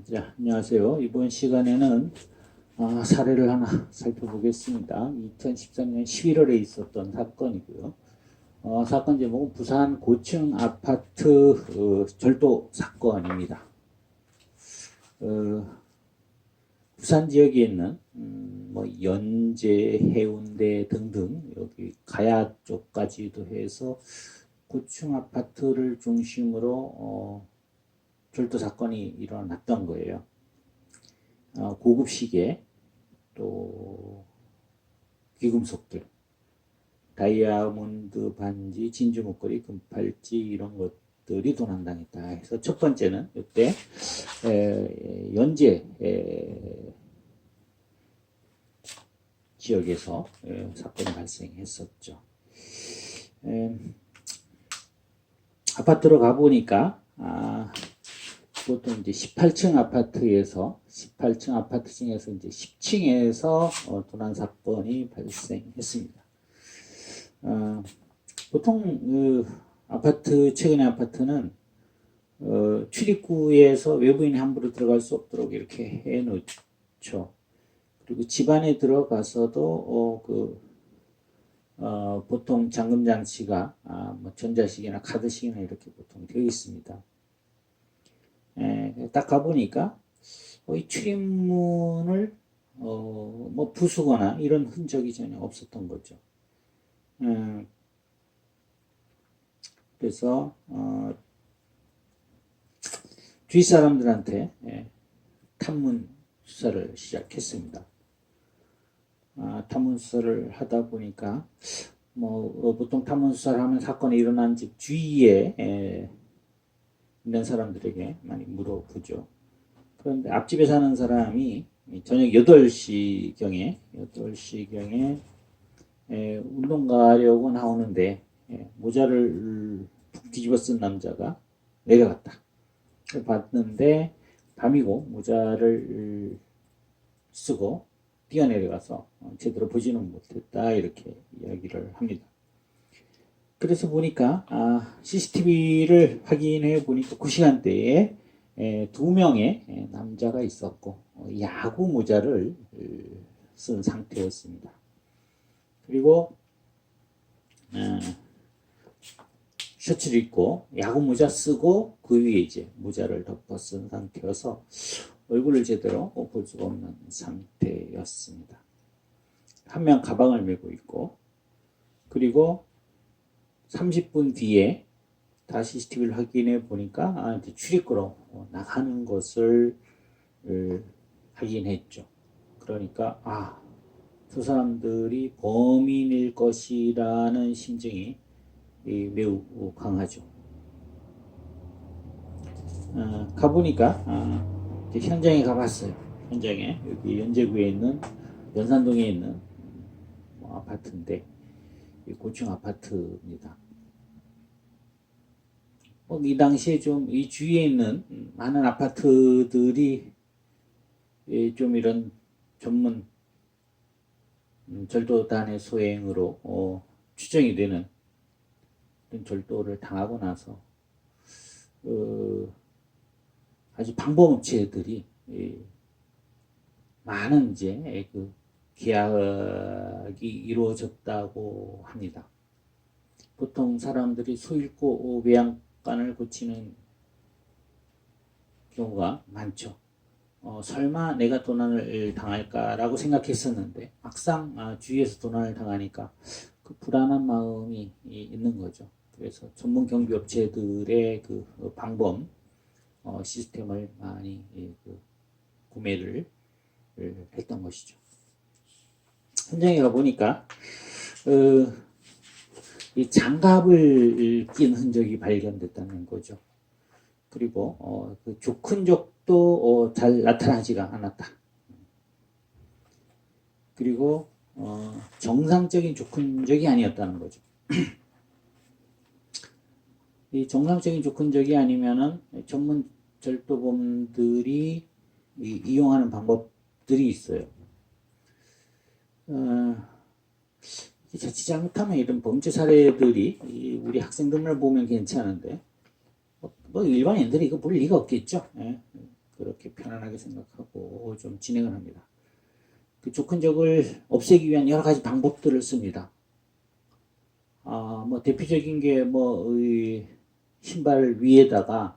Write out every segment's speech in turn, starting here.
자, 안녕하세요. 이번 시간에는 사례를 하나 살펴보겠습니다. 2013년 11월에 있었던 사건이고요. 사건 제목은 부산 고층 아파트 절도 사건입니다. 부산 지역에 있는 뭐 연제, 해운대 등등 여기 가야 쪽까지도 해서 고층 아파트를 중심으로 절도 사건이 일어났던 거예요. 고급 시계, 또 귀금속들, 다이아몬드 반지, 진주 목걸이, 금팔찌 이런 것들이 도난당했다 해서 첫 번째는 이때 연제 지역에서 사건이 발생했었죠. 아파트로 가보니까 보통 이제 18층 아파트에서 18층 아파트 중에서 이제 10층에서 도난 사건이 발생했습니다. 보통 아파트 최근의 아파트는 출입구에서 외부인이 함부로 들어갈 수 없도록 이렇게 해놓죠. 그리고 집 안에 들어가서도 보통 잠금 장치가 뭐 전자식이나 카드식이나 이렇게 보통 되어 있습니다. 딱 가보니까 이 출입문을 뭐 부수거나 이런 흔적이 전혀 없었던 거죠. 그래서 주위 사람들한테 탐문 수사를 시작했습니다. 탐문 수사를 하다 보니까 뭐 보통 탐문 수사를 하면 사건이 일어난 집 주위에 있는 사람들에게 많이 물어보죠. 그런데 앞집에 사는 사람이 저녁 8시경에 운동 가려고 나오는데 모자를 푹 뒤집어 쓴 남자가 내려갔다. 봤는데 밤이고 모자를 쓰고 뛰어내려가서 제대로 보지는 못했다 이렇게 이야기를 합니다. 그래서 보니까 CCTV를 확인해 보니까 그 시간대에 2명의 남자가 있었고 야구 모자를 쓴 상태였습니다. 그리고 셔츠를 입고 야구 모자 쓰고 그 위에 이제 모자를 덮어 쓴 상태여서 얼굴을 제대로 볼 수가 없는 상태였습니다. 한 명 가방을 메고 있고 그리고 30분 뒤에 다시 CCTV를 확인해 보니까 이제 출입구로 나가는 것을 확인했죠. 그러니까 두 사람들이 범인일 것이라는 심정이 매우 강하죠. 가보니까 현장에 가봤어요. 현장에 여기 연제구에 있는 연산동에 있는 아파트인데 고층 아파트입니다. 이 당시에 좀 이 주위에 있는 많은 아파트들이 좀 이런 전문 절도단의 소행으로 추정이 되는 이런 절도를 당하고 나서 아주 방범업체들이 많은 이제 그 계약이 이루어졌다고 합니다. 보통 사람들이 소 잃고 외양간을 고치는 경우가 많죠. 설마 내가 도난을 당할까라고 생각했었는데 막상 주위에서 도난을 당하니까 그 불안한 마음이 있는 거죠. 그래서 전문 경비업체들의 그 방범 시스템을 많이 구매를 했던 것이죠. 현장에 가보니까 이 장갑을 낀 흔적이 발견됐다는 거죠. 그리고 그 조큰족도 잘 나타나지가 않았다. 그리고 정상적인 조큰족이 아니었다는 거죠. 이 정상적인 조큰족이 아니면은 전문 절도범들이 이용하는 방법들이 있어요. 자칫 잘못하면 이런 범죄 사례들이 우리 학생들만 보면 괜찮은데 뭐 일반인들이 이거 볼 리가 없겠죠. 그렇게 편안하게 생각하고 좀 진행을 합니다. 그 조건적을 없애기 위한 여러 가지 방법들을 씁니다. 뭐 대표적인 게 뭐 신발 위에다가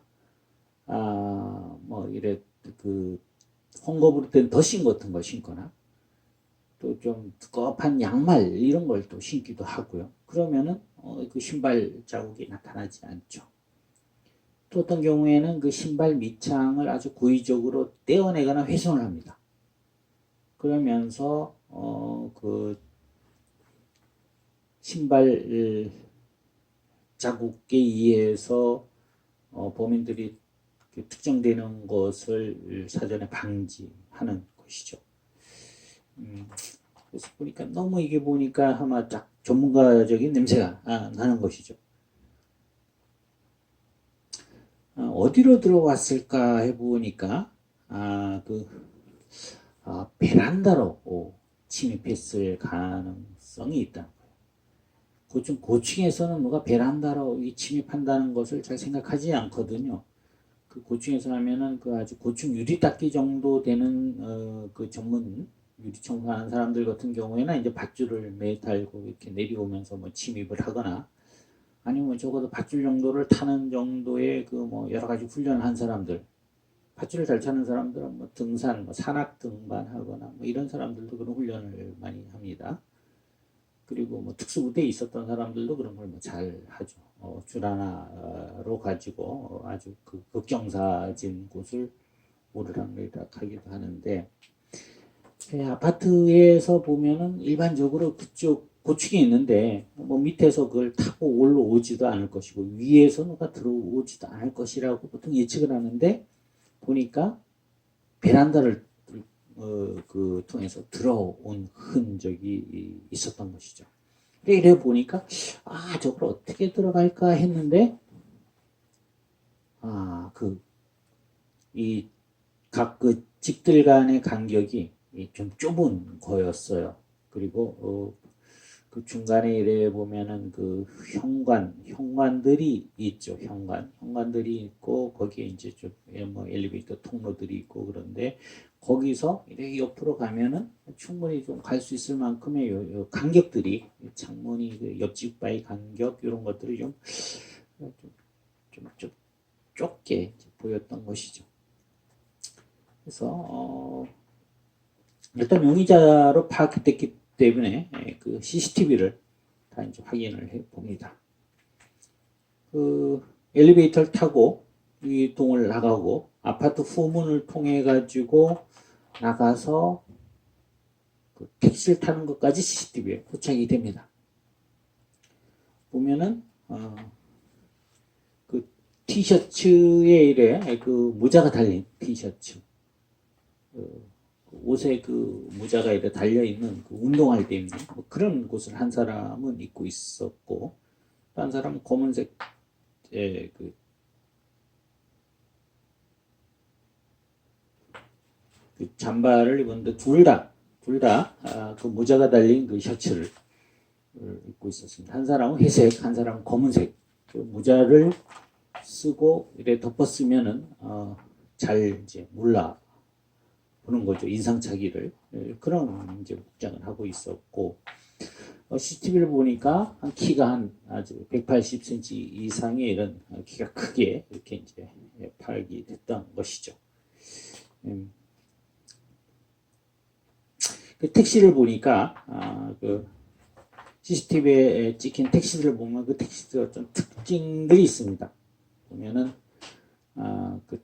뭐 이래 그 헝겊으로 된 더신 같은 거 신거나 또 좀 두껍한 양말 이런 걸 또 신기도 하고요. 그러면은 그 신발 자국이 나타나지 않죠. 또 어떤 경우에는 그 신발 밑창을 아주 고의적으로 떼어내거나 훼손을 합니다. 그러면서 그 신발 자국에 의해서 범인들이 특정되는 것을 사전에 방지하는 것이죠. 그래서 보니까 너무 이게 보니까 아마 딱 전문가적인 냄새가 나는 것이죠. 어디로 들어왔을까 해보니까 베란다로 침입했을 가능성이 있다는 거예요. 고층에서는 누가 베란다로 침입한다는 것을 잘 생각하지 않거든요. 그 고층에서 하면은 그 아주 고층 유리 닦기 정도 되는 그 전문 유리 청소하는 사람들 같은 경우에는 이제 밧줄을 매달고 이렇게 내려오면서 뭐 침입을 하거나 아니면 적어도 밧줄 정도를 타는 정도의 그 뭐 여러 가지 훈련을 한 사람들, 밧줄을 잘 타는 사람들은 뭐 등산, 뭐 산악 등반하거나 뭐 이런 사람들도 그런 훈련을 많이 합니다. 그리고 뭐 특수부대에 있었던 사람들도 그런 걸 뭐 잘 하죠. 줄 하나로 가지고 아주 그 극경사진 곳을 오르락내리락 하기도 하는데, 아파트에서 보면은 일반적으로 그쪽 고층에 있는데 뭐 밑에서 그걸 타고 올라오지도 않을 것이고 위에서 누가 들어오지도 않을 것이라고 보통 예측을 하는데, 보니까 베란다를 그 통해서 들어온 흔적이 있었던 것이죠. 이래 보니까 저걸 어떻게 들어갈까 했는데 이 각 그 집들 간의 간격이 좀 좁은 거였어요. 그리고 그 중간에 이래 보면은 그 현관들이 있죠. 현관들이 있고 거기에 이제 좀 뭐 엘리베이터 통로들이 있고, 그런데 거기서 이렇게 옆으로 가면은 충분히 좀 갈 수 있을 만큼의 요 간격들이, 창문이 그 옆집 바의 간격 이런 것들이 좀 좁게 보였던 것이죠. 그래서 일단 용의자로 파악됐기 때문에 그 CCTV를 다 이제 확인을 해 봅니다. 그 엘리베이터를 타고 이 동을 나가고 아파트 후문을 통해 가지고 나가서 그 택시를 타는 것까지 CCTV에 포착이 됩니다. 보면은 그 티셔츠에 이래 그 모자가 달린 티셔츠, 옷에 그 모자가 이렇게 달려있는 그 운동할 때 입는 뭐 그런 곳을 한 사람은 입고 있었고, 한 사람은 검은색 그 잠바를 입었는데 둘 다 그 모자가 달린 그 셔츠를 입고 있었습니다. 한 사람은 회색, 한 사람은 검은색. 그 모자를 쓰고 이래 덮었으면은 잘 이제 몰라 보는 거죠. 인상착의를. 그런 이제 복장을 하고 있었고, CCTV를 보니까 키가 아주 180cm 이상의 이런 키가 크게 이렇게 이제 파악이 됐던 것이죠. 그 택시를 보니까 그 CCTV에 찍힌 택시들을 보면 그 택시들 어떤 특징들이 있습니다. 보면은 그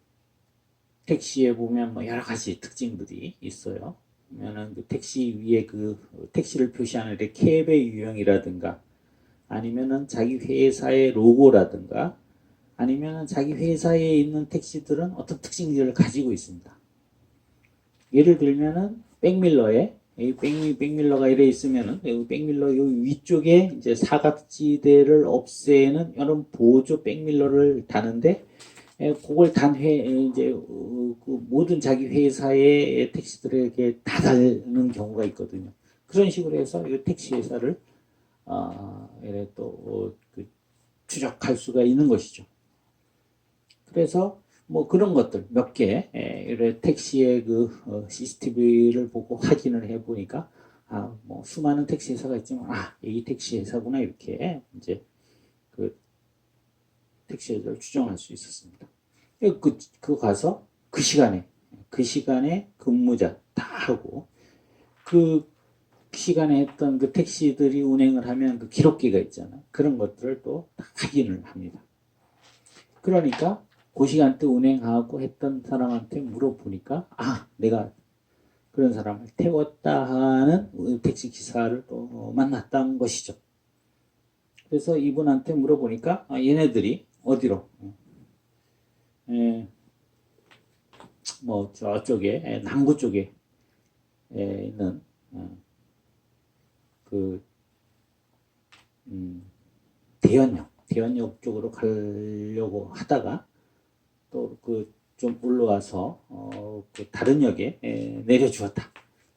택시에 보면 뭐 여러 가지 특징들이 있어요. 보면은 그 택시 위에 그 택시를 표시하는 캡의 유형이라든가, 아니면은 자기 회사의 로고라든가, 아니면은 자기 회사에 있는 택시들은 어떤 특징들을 가지고 있습니다. 예를 들면은 백밀러에 백밀러가 이래 있으면은 백밀러 요 위쪽에 이제 사각지대를 없애는 이런 보조 백밀러를 다는데, 그걸 이제 그 모든 자기 회사의 택시들에게 다 다는 경우가 있거든요. 그런 식으로 해서 이 택시 회사를 또 그 추적할 수가 있는 것이죠. 그래서 뭐 그런 것들 몇 개, 이래 택시의 그 CCTV를 보고 확인을 해 보니까 뭐 수많은 택시 회사가 있지만 이 택시 회사구나 이렇게 이제 그 택시 회사를 추정할 수 있었습니다. 그 가서 그 시간에 근무자 다 하고 그 시간에 했던 그 택시들이 운행을 하면 그 기록기가 있잖아. 그런 것들을 또 다 확인을 합니다. 그러니까 그 시간대 운행하고 했던 사람한테 물어보니까 내가 그런 사람을 태웠다 하는 택시 기사를 또 만났다는 것이죠. 그래서 이분한테 물어보니까 얘네들이 어디로 뭐 저쪽에 남부 쪽에 있는 그 대연역 쪽으로 가려고 하다가 또 그 좀 올라와서 그 다른 역에 내려주었다.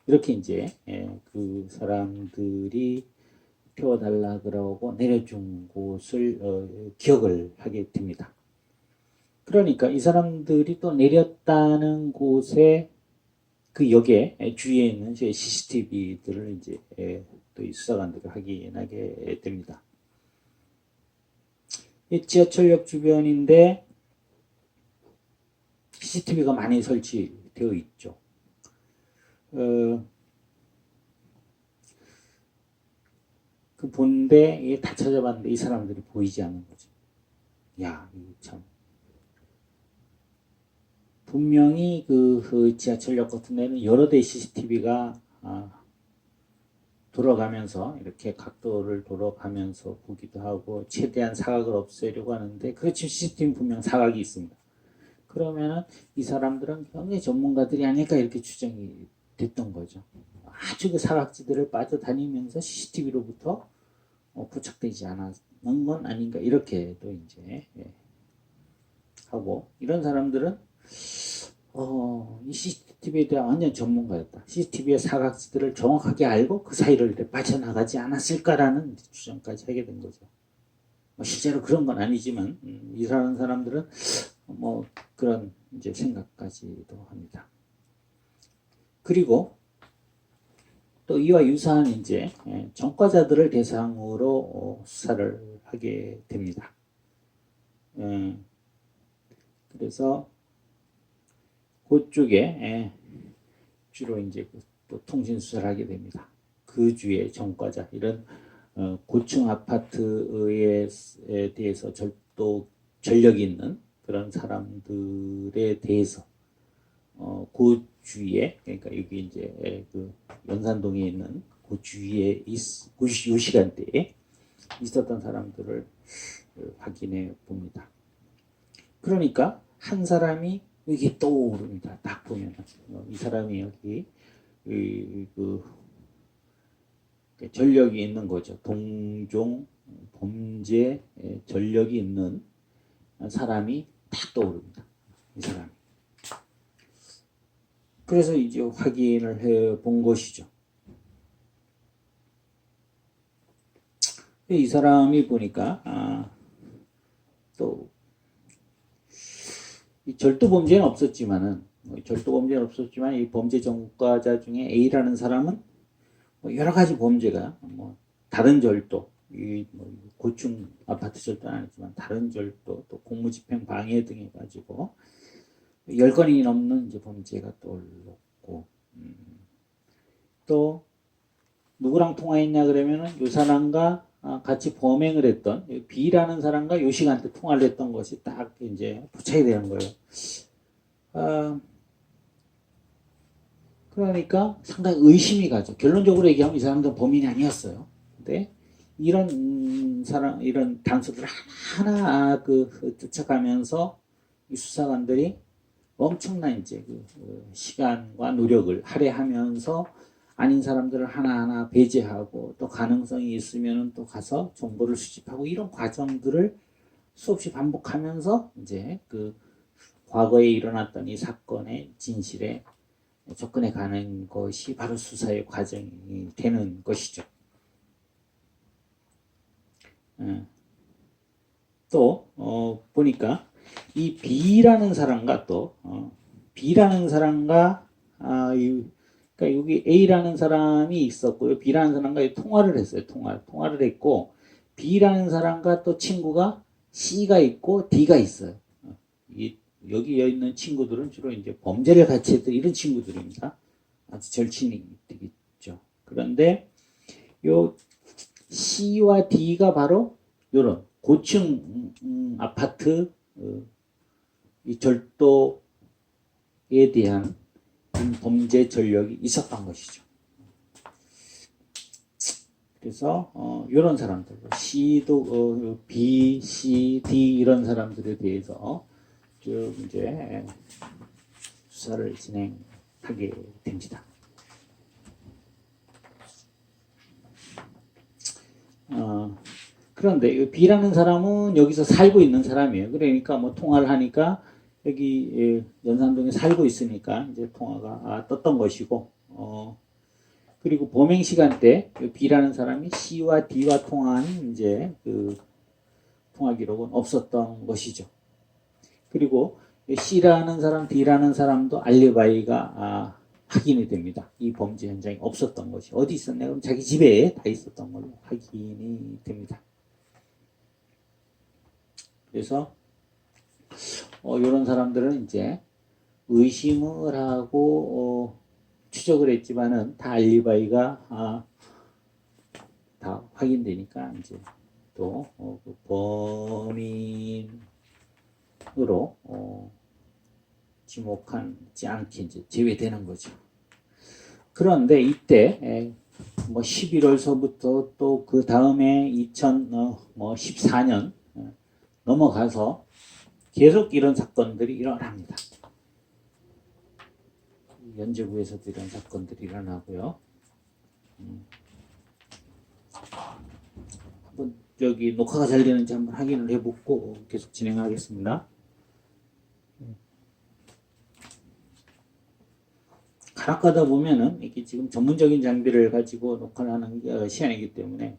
이렇게 이제 그 사람들이 태워달라 그러고 내려준 곳을 기억을 하게 됩니다. 그러니까 이 사람들이 또 내렸다는 곳에 그 역에 주위에 있는 CCTV들을 이제 또 이 수사관들이 확인하게 됩니다. 이 지하철역 주변인데 CCTV가 많이 설치되어 있죠. 그 본데 다 찾아봤는데 이 사람들이 보이지 않는 거죠. 야, 이거 참. 분명히 그 지하철역 같은 데는 여러 대의 CCTV가 돌아가면서 이렇게 각도를 돌아가면서 보기도 하고 최대한 사각을 없애려고 하는데 그렇지 CCTV 분명 사각이 있습니다. 그러면은 이 사람들은 굉장히 전문가들이 아닐까 이렇게 추정이 됐던 거죠. 아주 그 사각지대를 빠져다니면서 CCTV로부터 부착되지 않았는 건 아닌가 이렇게도 이제 하고 이런 사람들은 이 CCTV에 대한 완전 전문가였다. CCTV의 사각지대를 정확하게 알고 그 사이를 빠져나가지 않았을까라는 추정까지 하게 된 거죠. 실제로 그런 건 아니지만 이사하는 사람들은 뭐 그런 이제 생각까지도 합니다. 그리고 또 이와 유사한 이제 전과자들을 대상으로 수사를 하게 됩니다. 그래서 그쪽에 주로 이제 또 통신 수사를 하게 됩니다. 그 주의 전과자 이런 고층 아파트에 대해서 또 전력이 있는 그런 사람들에 대해서 그 주위에 그러니까 여기 이제 그 연산동에 있는 그 주위에 요 시간대에 있었던 사람들을 확인해 봅니다. 그러니까 한 사람이 여기 떠오릅니다. 딱 보면 이 사람이 여기 그 전력이 있는 거죠. 동종 범죄 전력이 있는 사람이 딱 떠오릅니다. 이 사람이. 그래서 이제 확인을 해 본 것이죠. 이 사람이 보니까 또 절도 범죄는 없었지만은 이 범죄 전과자 중에 A라는 사람은 여러 가지 범죄가 다른 절도, 고층 아파트 절도는 아니지만 다른 절도, 또 공무집행 방해 등 해가지고 10건이 넘는 이제 범죄가 떠올랐고, 또 누구랑 통화했냐 그러면은 요 사람과 같이 범행을 했던 B라는 사람과 요 시간대 통화를 했던 것이 딱 이제 포착이 되는 거예요. 그러니까 상당히 의심이 가죠. 결론적으로 얘기하면 이 사람들은 범인이 아니었어요. 근데 이런 단서를 하나하나 쫓아가면서 이 수사관들이 엄청난 이제 시간과 노력을 할애하면서 아닌 사람들을 하나하나 배제하고 또 가능성이 있으면 또 가서 정보를 수집하고 이런 과정들을 수없이 반복하면서 이제 그 과거에 일어났던 이 사건의 진실에 접근해 가는 것이 바로 수사의 과정이 되는 것이죠. 또 보니까 이 B라는 사람과 또 B라는 사람과 그러니까 여기 A라는 사람이 있었고요. B라는 사람과 통화를 했어요. 통화를 했고 B라는 사람과 또 친구가 C가 있고 D가 있어요. 여기에 있는 친구들은 주로 이제 범죄를 같이 했던 이런 친구들입니다. 아주 절친이 되겠죠. 그런데 요 C와 D가 바로 요런 고층 아파트 이 절도에 대한 범죄 전력이 있었던 것이죠. 그래서 이런 사람들 C도 B, C, D 이런 사람들에 대해서 쭉 이제 수사를 진행하게 됩니다. 그런데 B라는 사람은 여기서 살고 있는 사람이에요. 그러니까 뭐 통화를 하니까 여기 연산동에 살고 있으니까 이제 통화가 떴던 것이고, 그리고 범행 시간대 B라는 사람이 C와 D와 통화한 이제 그 통화 기록은 없었던 것이죠. 그리고 C라는 사람, D라는 사람도 알리바이가 확인이 됩니다. 이 범죄 현장이 없었던 것이 어디 있었냐? 그럼 자기 집에 다 있었던 걸로 확인이 됩니다. 그래서 이런 사람들은 이제 의심을 하고 추적을 했지만은 다 알리바이가 다 확인되니까 이제 또 그 범인으로 지목하지 않게 이제 제외되는 거죠. 그런데 이때 뭐 11월서부터 또 그 다음에 2014년 넘어가서 계속 이런 사건들이 일어납니다. 연제구에서도 이런 사건들이 일어나고요. 한번 여기 녹화가 잘 되는지 한번 확인을 해보고 계속 진행하겠습니다. 가락가다 보면은 이게 지금 전문적인 장비를 가지고 녹화를 하는 시간이기 때문에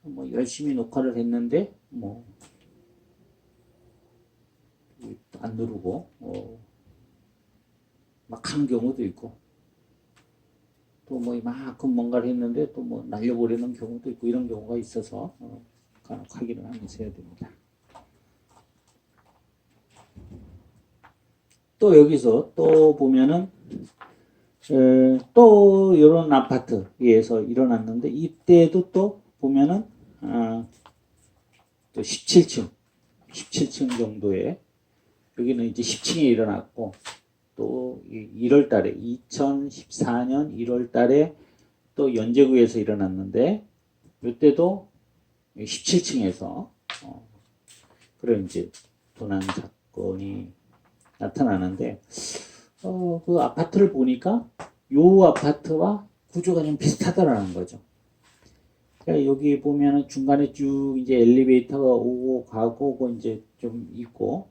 뭐 열심히 녹화를 했는데 뭐 안 누르고 막 하는 경우도 있고 또 뭐 이만큼 뭔가를 했는데 또 뭐 날려버리는 경우도 있고 이런 경우가 있어서 간혹 확인을 하면서 해야 됩니다. 또 여기서 또 보면은 또 이런 아파트에서 일어났는데 이때도 또 보면은 또 17층 정도에 여기는 이제 10층에 일어났고 또 1월 달에 2014년 1월 달에 또 연제구에서 일어났는데 이때도 17층에서 그런 이제 도난 사건이 나타나는데 그 아파트를 보니까 요 아파트와 구조가 좀 비슷하다라는 거죠. 그러니까 여기 보면은 중간에 쭉 이제 엘리베이터가 오고 가고 이제 좀 있고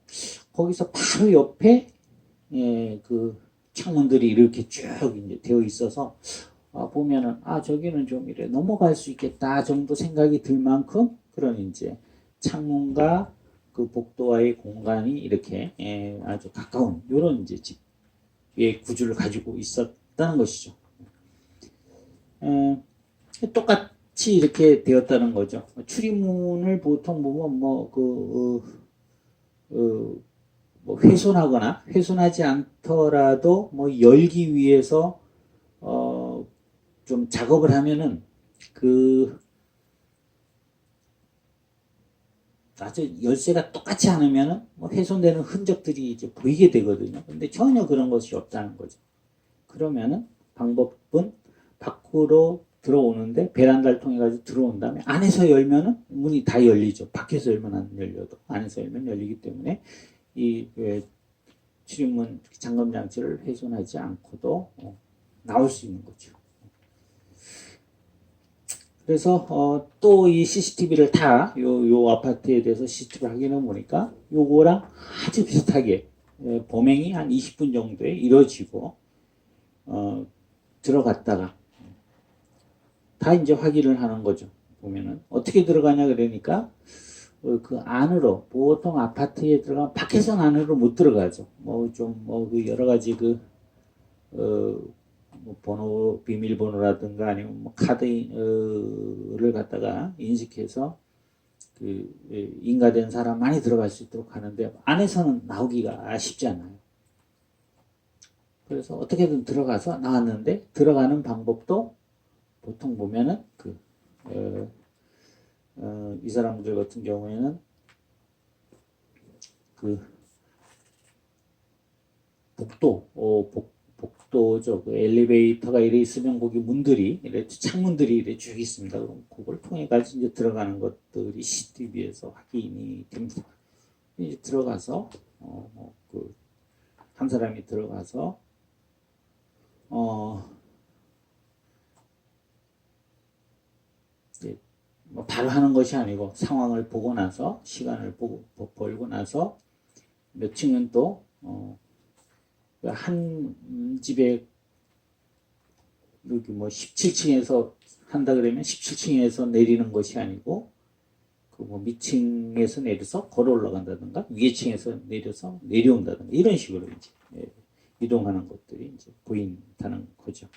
거기서 바로 옆에 그 창문들이 이렇게 쭉 이제 되어 있어서 보면은 저기는 좀 이래 넘어갈 수 있겠다 정도 생각이 들 만큼 그런 이제 창문과 그 복도와의 공간이 이렇게 아주 가까운 이런 이제 집의 구조를 가지고 있었다는 것이죠. 똑같이 이렇게 되었다는 거죠. 출입문을 보통 보면 뭐 훼손하거나 훼손하지 않더라도 뭐 열기 위해서 좀 작업을 하면은 아주 열쇠가 똑같지 않으면은 뭐 훼손되는 흔적들이 이제 보이게 되거든요. 근데 전혀 그런 것이 없다는 거죠. 그러면은 방법은 밖으로 들어오는데 베란다를 통해 가지고 들어온 다음에 안에서 열면은 문이 다 열리죠. 밖에서 열면 안 열려도 안에서 열면 열리기 때문에 이 출입문 잠금 장치를 훼손하지 않고도 나올 수 있는 거죠. 그래서 또 이 CCTV를 다 요 아파트에 대해서 CCTV를 확인해 보니까 요거랑 아주 비슷하게 범행이 한 20분 정도에 이루어지고 들어갔다가 다 이제 확인을 하는 거죠. 보면은 어떻게 들어가냐 그러니까 그 안으로 보통 아파트에 들어가면 밖에서는 안으로 못 들어가죠. 그 여러 가지 뭐 번호 비밀번호라든가 아니면 뭐 카드를 갖다가 인식해서 인가된 사람 많이 들어갈 수 있도록 하는데 안에서는 나오기가 쉽지 않아요. 그래서 어떻게든 들어가서 나왔는데 들어가는 방법도 보통 보면은 이 사람들 같은 경우에는 복도죠. 엘리베이터가 이래 있으면 거기 문들이 이래 창문들이 이래 쭉 있습니다. 그럼 그걸 통해 가지고 이제 들어가는 것들이 CCTV에서 확인이 됩니다. 이제 들어가서 한 사람이 들어가서 이제 뭐 바로 하는 것이 아니고 상황을 보고 나서 시간을 벌고 나서 몇 층은 또 한 집에 여기 뭐 17층에서 한다 그러면 17층에서 내리는 것이 아니고 뭐 밑층에서 내려서 걸어 올라간다든가 위에 층에서 내려서 내려온다든가 이런 식으로 이제 이동하는 것들이 이제 보인다는 거죠.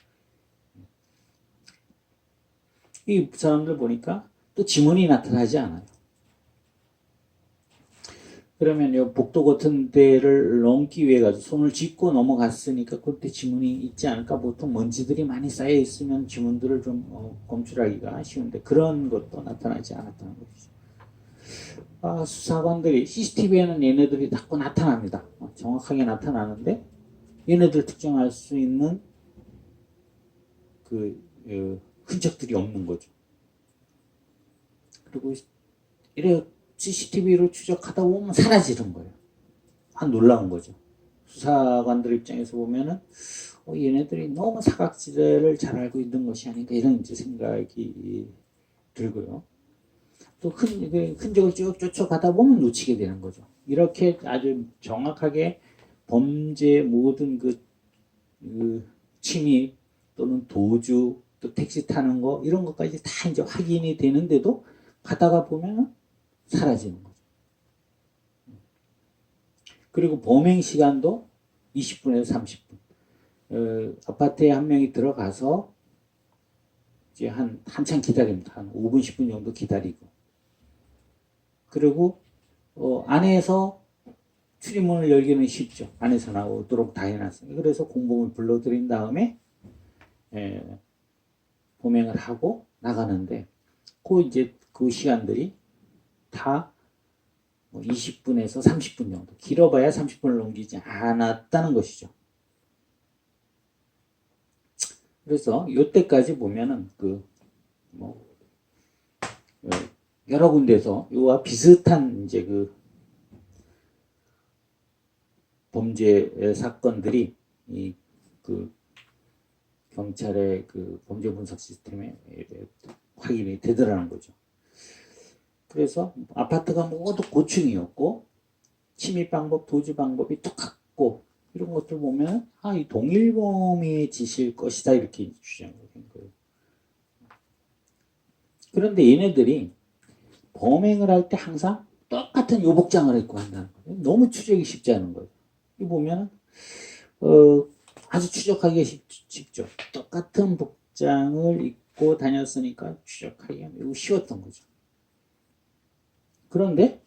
이 사람들 보니까 또 지문이 나타나지 않아요. 그러면 요 복도 같은 데를 넘기 위해 가지고 손을 짚고 넘어갔으니까 그때 지문이 있지 않을까. 보통 먼지들이 많이 쌓여 있으면 지문들을 좀 검출하기가 쉬운데 그런 것도 나타나지 않았다는 것이죠. 수사관들이 CCTV에는 얘네들이 자꾸 나타납니다. 정확하게 나타나는데 얘네들 특정할 수 있는 흔적들이 없는 거죠. 그리고 이래 CCTV로 추적하다 보면 사라지는 거예요. 놀라운 거죠. 수사관들 입장에서 보면은 얘네들이 너무 사각지대를 잘 알고 있는 것이 아닌가 이런 이제 생각이 들고요. 또 흔적을 쭉 쫓아가다 보면 놓치게 되는 거죠. 이렇게 아주 정확하게 범죄 모든 침입 또는 도주 또 택시 타는 거 이런 것까지 다 이제 확인이 되는데도 가다가 보면은 사라지는 거죠. 그리고 범행 시간도 20분에서 30분. 아파트에 한 명이 들어가서 이제 한참 기다립니다. 한 5분, 10분 정도 기다리고. 그리고 안에서 출입문을 열기는 쉽죠. 안에서 나오도록 다 해놨습니다. 그래서 공범을 불러들인 다음에 범행을 하고 나가는데 이제 그 시간들이 다 20분에서 30분 정도, 길어봐야 30분을 넘기지 않았다는 것이죠. 그래서 이때까지 보면은 여러 군데서 이와 비슷한 이제 범죄 사건들이 경찰의 범죄 분석 시스템에 확인이 되더라는 거죠. 그래서 아파트가 모두 고층이었고 침입 방법, 도주 방법이 똑같고 이런 것들 보면 이 동일범이 짓일 것이다 이렇게 주장을 한 거예요. 그런데 얘네들이 범행을 할 때 항상 똑같은 요복장을 입고 한다는 거예요. 너무 추적이 쉽지 않은 거예요. 이 보면은 아주 추적하기가 쉽죠. 똑같은 복장을 입고 다녔으니까 추적하기가 매우 쉬웠던 거죠. 그런데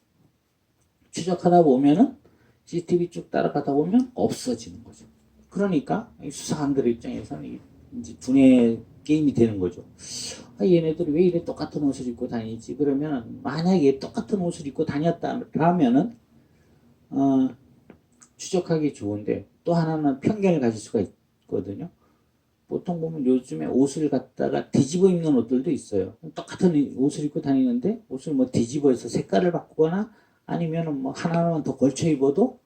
추적하다 보면은 CCTV 쭉 따라가다 보면 없어지는 거죠. 그러니까 수사관들 입장에서는 이제 두뇌 게임이 되는 거죠. 얘네들이 왜 이래 똑같은 옷을 입고 다니지? 그러면 만약에 똑같은 옷을 입고 다녔다면은 추적하기 좋은데 또 하나는 편견을 가질 수가 있거든요. 보통 보면 요즘에 옷을 갖다가 뒤집어 입는 옷들도 있어요. 똑같은 옷을 입고 다니는데 옷을 뭐 뒤집어서 색깔을 바꾸거나 아니면 뭐 하나만 더 걸쳐 입어도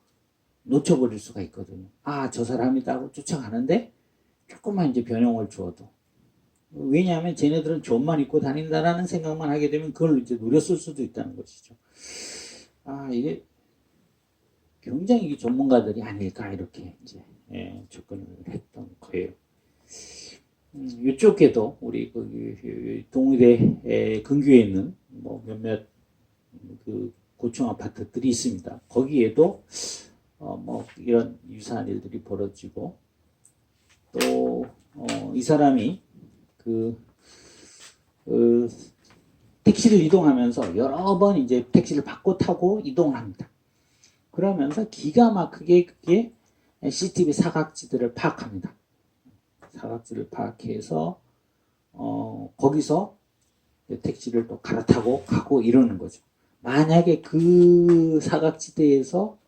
놓쳐버릴 수가 있거든요. 저 사람이다 하고 쫓아가는데 조금만 이제 변형을 주어도. 왜냐하면 쟤네들은 저 옷만 입고 다닌다라는 생각만 하게 되면 그걸 이제 노렸을 수도 있다는 것이죠. 이게 굉장히 전문가들이 아닐까 이렇게 이제 접근을 했던 거예요. 이쪽에도 우리 동의대 근교에 있는 뭐 몇몇 그 고층 아파트들이 있습니다. 거기에도 뭐 이런 유사한 일들이 벌어지고 또 이 사람이 그 택시를 이동하면서 여러 번 이제 택시를 바꿔 타고 이동을 합니다. 그러면서 기가 막히게 그게 CCTV 사각지대를 파악합니다. 사각지를 파악해서 거기서 택시를 또 갈아타고 가고 이러는 거죠. 만약에 그 사각지대에서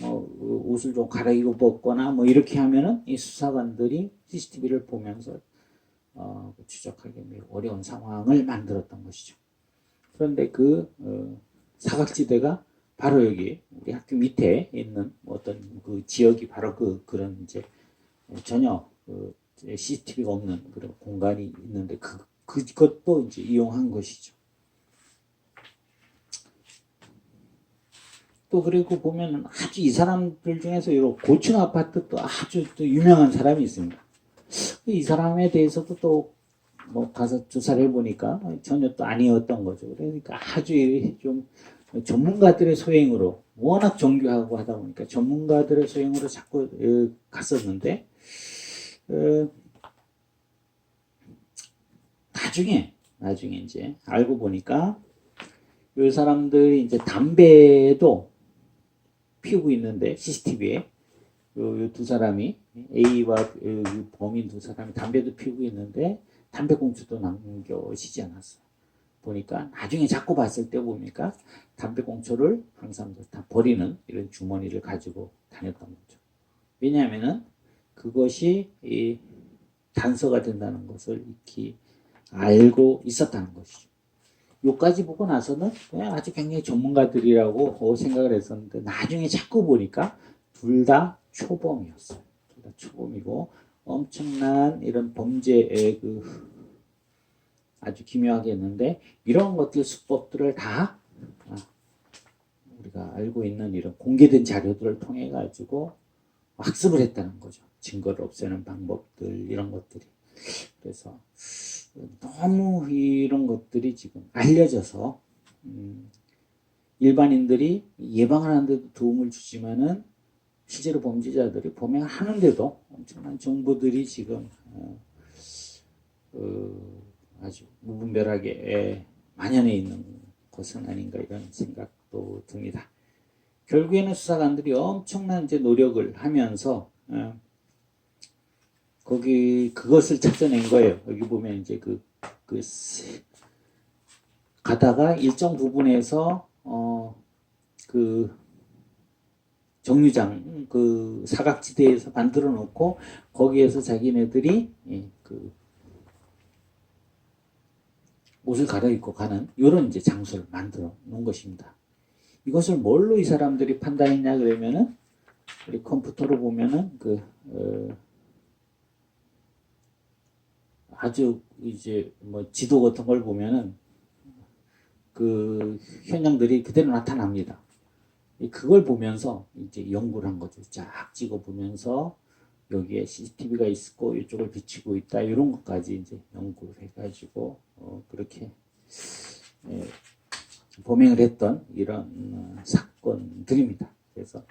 옷을 좀 갈아입었거나 뭐 이렇게 하면은 이 수사관들이 CCTV를 보면서 추적하기 매우 어려운 상황을 만들었던 것이죠. 그런데 그 사각지대가 바로 여기 우리 학교 밑에 있는 어떤 그 지역이 바로 그런 이제 전혀 CCTV가 없는 그런 공간이 있는데 그것도 이제 이용한 것이죠. 또 그리고 보면은 아주 이 사람들 중에서 이런 고층 아파트 또 아주 또 유명한 사람이 있습니다. 이 사람에 대해서도 또 뭐 가서 조사를 해보니까 전혀 또 아니었던 거죠. 그러니까 아주 좀 전문가들의 소행으로 워낙 정교하고 하다 보니까 전문가들의 소행으로 자꾸 갔었는데 나중에 이제 알고 보니까 이 사람들이 이제 담배도 피우고 있는데 CCTV에 요 두 사람이 A와 범인 두 사람이 담배도 피우고 있는데 담배꽁초도 남겨지지 않았어요. 보니까 나중에 자꾸 봤을 때 보니까 담배꽁초를 항상 다 버리는 이런 주머니를 가지고 다녔던 거죠. 왜냐하면은 그것이 단서가 된다는 것을 익히 알고 있었다는 것이죠. 요까지 보고 나서는 아주 굉장히 전문가들이라고 생각을 했었는데 나중에 자꾸 보니까 둘 다 초범이었어요. 둘 다 초범이고 엄청난 이런 범죄의 아주 기묘하게 했는데 이런 것들 수법들을 다 우리가 알고 있는 이런 공개된 자료들을 통해 가지고 학습을 했다는 거죠. 증거를 없애는 방법들 이런 것들이. 그래서 너무 이런 것들이 지금 알려져서 일반인들이 예방을 하는데도 도움을 주지만은 실제로 범죄자들이 범행을 하는데도 엄청난 정보들이 지금 아주 무분별하게 만연해 있는 것은 아닌가 이런 생각도 듭니다. 결국에는 수사관들이 엄청난 이제 노력을 하면서 그것을 찾아낸 거예요. 여기 보면 이제 가다가 일정 부분에서 그 정류장 그 사각지대에서 만들어 놓고 거기에서 자기네들이 옷을 갈아입고 가는 이런 이제 장소를 만들어 놓은 것입니다. 이것을 뭘로 이 사람들이 판단했냐 그러면은 우리 컴퓨터로 보면은 아주 이제 뭐 지도 같은 걸 보면은 그 현장들이 그대로 나타납니다. 그걸 보면서 이제 연구를 한 거죠. 쫙 찍어 보면서 여기에 CCTV가 있고 이쪽을 비치고 있다 이런 것까지 이제 연구를 해가지고 그렇게 범행을 했던 이런 사건들입니다. 그래서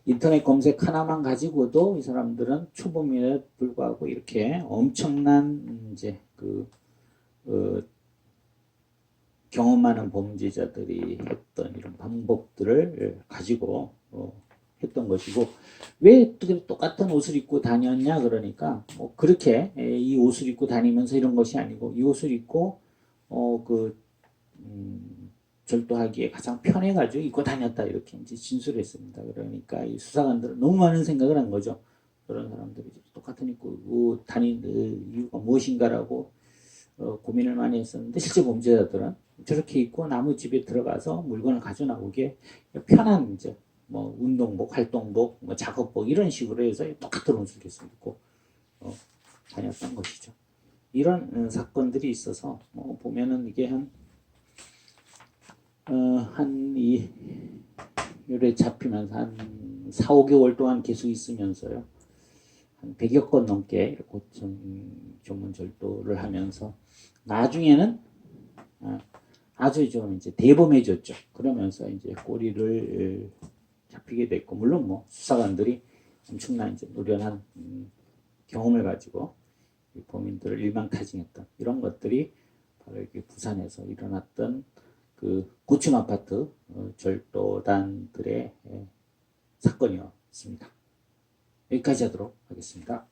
인터넷 검색 하나만 가지고도 이 사람들은 초범임에 불구하고 이렇게 엄청난 이제 경험 많은 범죄자들이 했던 이런 방법들을 가지고 했던 것이고 왜 똑같은 옷을 입고 다녔냐 그러니까 그렇게 이 옷을 입고 다니면서 이런 것이 아니고 이 옷을 입고 절도하기에 가장 편해가지고 입고 다녔다 이렇게 이제 진술했습니다. 그러니까 이 수사관들은 너무 많은 생각을 한 거죠. 그런 사람들이 똑같은 입고 다니는 이유가 무엇인가라고 고민을 많이 했었는데 실제 범죄자들은 저렇게 입고 나무 집에 들어가서 물건을 가져 나오게 편한 이제 뭐 운동복, 활동복, 뭐 작업복 이런 식으로 해서 똑같은 옷을 계속 입고 다녔던 것이죠. 이런 사건들이 있어서 보면은 이게 이 요래 잡히면서 한 4, 5개월 동안 계속 있으면서요. 한 100여 건 넘게 고층 조문 절도를 하면서 나중에는 아주 좀 이제 대범해졌죠. 그러면서 이제 꼬리를 잡히게 됐고, 물론 뭐 수사관들이 엄청난 이제 노련한 경험을 가지고 이 범인들을 일망타진했던 이런 것들이 바로 이렇게 부산에서 일어났던 그 고층 아파트 절도단들의 사건이었습니다. 여기까지 하도록 하겠습니다.